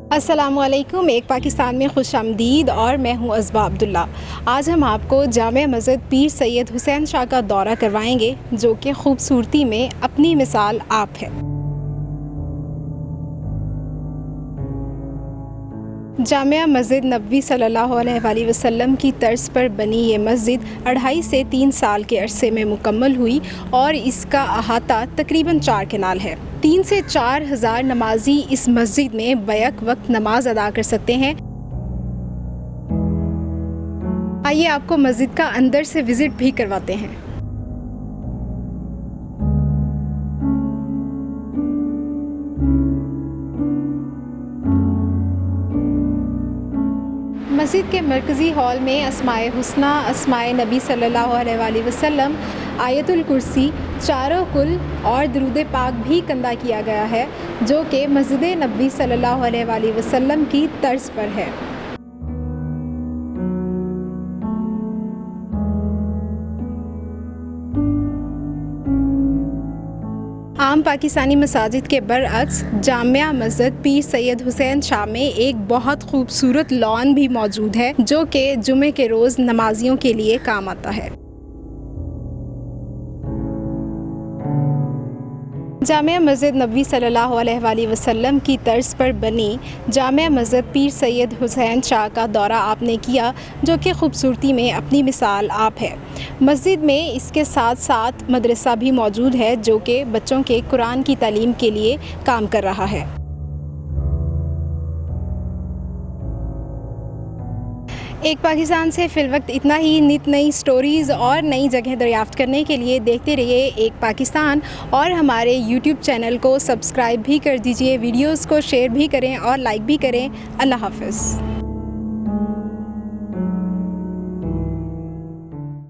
अस्सलामुअलैकुम। एक पाकिस्तान में खुशामदीद और मैं हूं अज़बा अब्दुल्ला। आज हम आपको जामे मस्जिद पीर सैयद हुसैन शाह का दौरा करवाएंगे, जो कि खूबसूरती में अपनी मिसाल आप है। जामिया मस्जिद नबवी सल्लल्लाहु अलैहि वसल्लम की तर्ज पर बनी ये मस्जिद 2.5 से 3 साल के अरसे में मुकम्मल हुई और इसका अहाता तकरीबन 4 कनाल है। 3 से 4 हज़ार नमाजी इस मस्जिद में बैक वक्त नमाज अदा कर सकते हैं। आइए आपको मस्जिद का अंदर से विज़िट भी करवाते हैं। मस्जिद के मरकज़ी हॉल में अस्माए हुस्ना, अस्माए नबी सल्लल्लाहु अलैहि वसल्लम, आयतुल कुर्सी, चारों कुल और दुरूद पाक भी कंदा किया गया है, जो कि मस्जिद नबी सल्लल्लाहु अलैहि वसल्लम की तर्ज पर है। आम पाकिस्तानी मसाजिद के बरअक्स जामिया मस्जिद पीर सैयद हुसैन शाह में एक बहुत खूबसूरत लॉन भी मौजूद है, जो कि जुमे के रोज़ नमाजियों के लिए काम आता है। जामिया मस्जिद नबी सल्लल्लाहु अलैहि वसल्लम की तर्ज पर बनी जामिया मस्जिद पीर सैयद हुसैन शाह का दौरा आपने किया, जो कि खूबसूरती में अपनी मिसाल आप है। मस्जिद में इसके साथ साथ मदरसा भी मौजूद है, जो कि बच्चों के कुरान की तालीम के लिए काम कर रहा है। एक पाकिस्तान से फ़िलवक्त इतना ही। नित नई स्टोरीज़ और नई जगह दरियाफ़्त करने के लिए देखते रहिए एक पाकिस्तान और हमारे YouTube चैनल को सब्सक्राइब भी कर दीजिए, वीडियोज़ को शेयर भी करें और लाइक भी करें। अल्लाह हाफ़िज़।